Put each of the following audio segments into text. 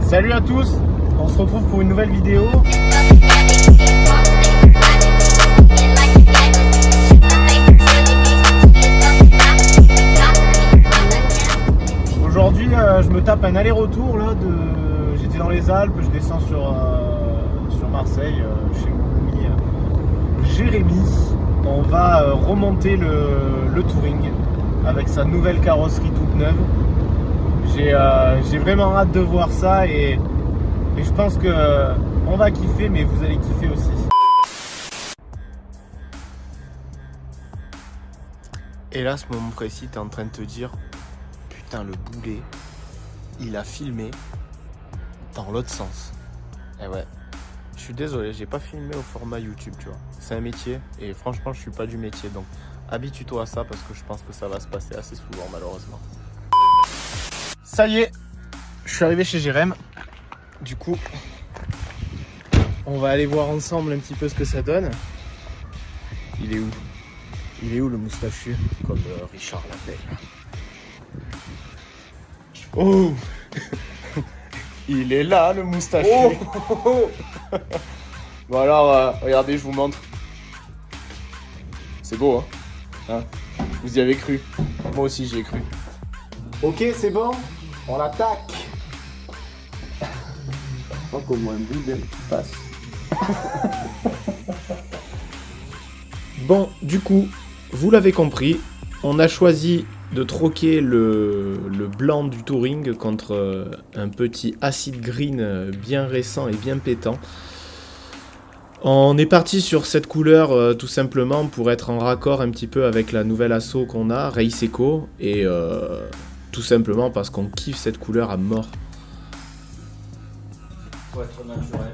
Salut à tous, on se retrouve pour une nouvelle vidéo. Aujourd'hui je me tape un aller-retour là j'étais dans les Alpes, je descends sur Marseille chez mon ami Jérémy. On va remonter le Touring avec sa nouvelle carrosserie toute neuve. J'ai vraiment hâte de voir ça et je pense que on va kiffer, mais vous allez kiffer aussi. Et là, à ce moment précis, tu es en train de te dire putain, le boulet, il a filmé dans l'autre sens. Et ouais, je suis désolé, j'ai pas filmé au format YouTube, tu vois. C'est un métier et franchement, je suis pas du métier, donc habitue-toi à ça parce que je pense que ça va se passer assez souvent, malheureusement. Ça y est, je suis arrivé chez Jérém. Du coup, on va aller voir ensemble un petit peu ce que ça donne. Il est où? Il est où le moustachu? Comme Richard l'appelle. Oh. Il est là le moustachu. Oh. Bon alors, regardez, je vous montre. C'est beau, hein? Vous y avez cru? Moi aussi j'y ai cru. Ok, c'est bon. On attaque. Pas comme un bout d'air qui passe. Bon, du coup, vous l'avez compris, on a choisi de troquer le blanc du Touring contre un petit acid green bien récent et bien pétant. On est parti sur cette couleur tout simplement pour être en raccord un petit peu avec la nouvelle asso qu'on a, Race Eco, et tout simplement parce qu'on kiffe cette couleur à mort. Faut être naturel.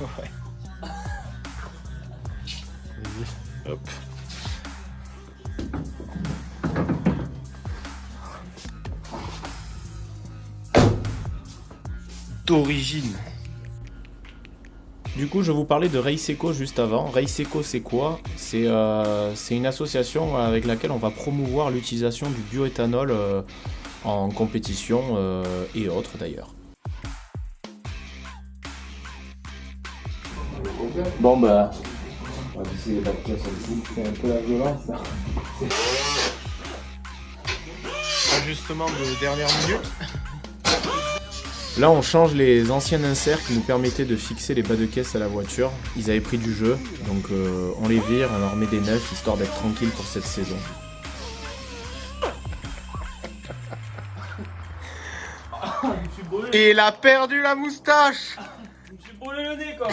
Ouais. Hop. D'origine. Du coup, je vous parlais de Race Eco juste avant. Race Eco, c'est quoi? C'est une association avec laquelle on va promouvoir l'utilisation du bioéthanol en compétition et autres d'ailleurs. Bon bah, On va laisser les bactéries sur le coup. C'est un peu la violence, ça. ajustement de dernière minute. Là, on change les anciens inserts qui nous permettaient de fixer les bas de caisse à la voiture. Ils avaient pris du jeu, donc on les vire, on leur met des neufs, histoire d'être tranquille pour cette saison. Et il a perdu la moustache. Je me suis brûlé le nez, quoi.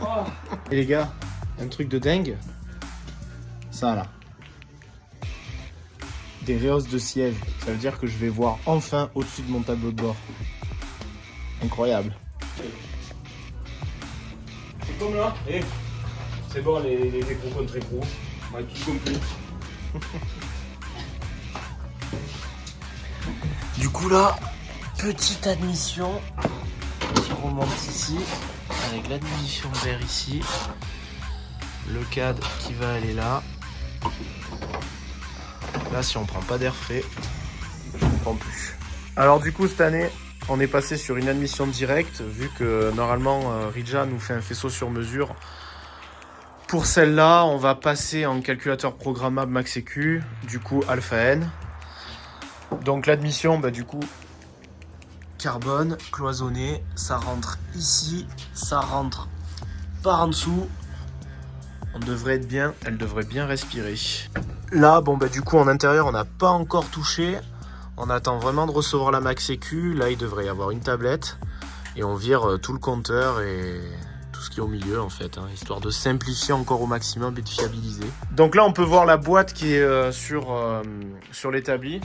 Oh. Et les gars, un truc de dingue. Ça là. Des rehausses de siège. Ça veut dire que je vais voir enfin au-dessus de mon tableau de bord. Incroyable. C'est comme là. C'est bon, les écrous contre écrous. On va tout compris. Du coup là, petite admission qui remonte ici, avec l'admission vers ici, le cadre qui va aller là. Là, si on prend pas d'air frais, je ne prends plus. Alors du coup, cette année, on est passé sur une admission directe, vu que normalement Rija nous fait un faisceau sur mesure. Pour celle-là, on va passer en calculateur programmable Max EQ, du coup Alpha N. Donc l'admission, bah, du coup, carbone, cloisonné, ça rentre ici, ça rentre par en dessous. On devrait être bien, elle devrait bien respirer. Là, bon bah du coup en intérieur, on n'a pas encore touché. On attend vraiment de recevoir la Max EQ. Là, il devrait y avoir une tablette et on vire tout le compteur et tout ce qui est au milieu en fait, hein, histoire de simplifier encore au maximum et de fiabiliser. Donc là, on peut voir la boîte qui est sur l'établi.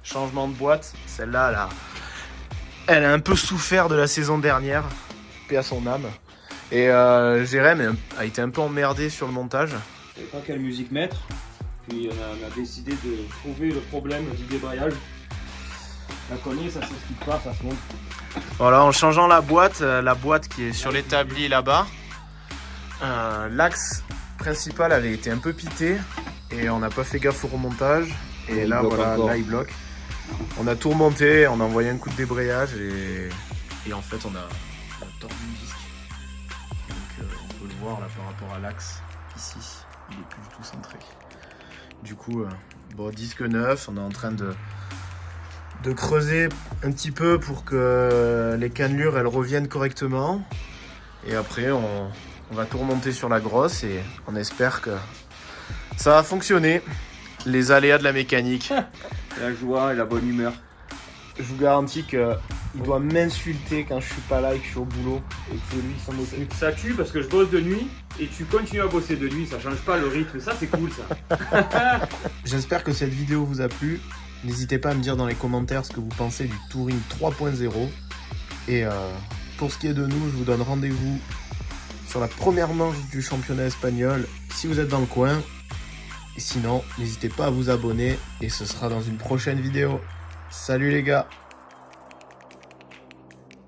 Changement de boîte, celle-là, là, elle a un peu souffert de la saison dernière, paix à son âme. Et Jérém a été un peu emmerdé sur le montage. Je ne savais pas quelle musique mettre. Puis on a décidé de trouver le problème du débrayage. La cognée, ça s'explique pas, ça se monte. Voilà, en changeant la boîte qui est sur l'établi là-bas, l'axe principal avait été un peu pité et on n'a pas fait gaffe au remontage. Et là, voilà, là il bloque. On a tout remonté, on a envoyé un coup de débrayage et Et en fait, on a tordu le disque. Donc, on peut le voir là par rapport à l'axe ici. Il est plus du tout centré. Du coup, bon, disque neuf, on est en train de creuser un petit peu pour que les cannelures elles reviennent correctement. Et après, on va tout remonter sur la grosse et on espère que ça va fonctionner. Les aléas de la mécanique. La joie et la bonne humeur. Je vous garantis qu'il doit m'insulter quand je suis pas là et que je suis au boulot et que lui s'en occupe. Ça tue parce que je bosse de nuit et tu continues à bosser de nuit, ça change pas le rythme, ça c'est cool ça. J'espère que cette vidéo vous a plu. N'hésitez pas à me dire dans les commentaires ce que vous pensez du Touring 3.0. Et pour ce qui est de nous, je vous donne rendez-vous sur la première manche du championnat espagnol si vous êtes dans le coin. Et sinon, n'hésitez pas à vous abonner et ce sera dans une prochaine vidéo. Salut les gars!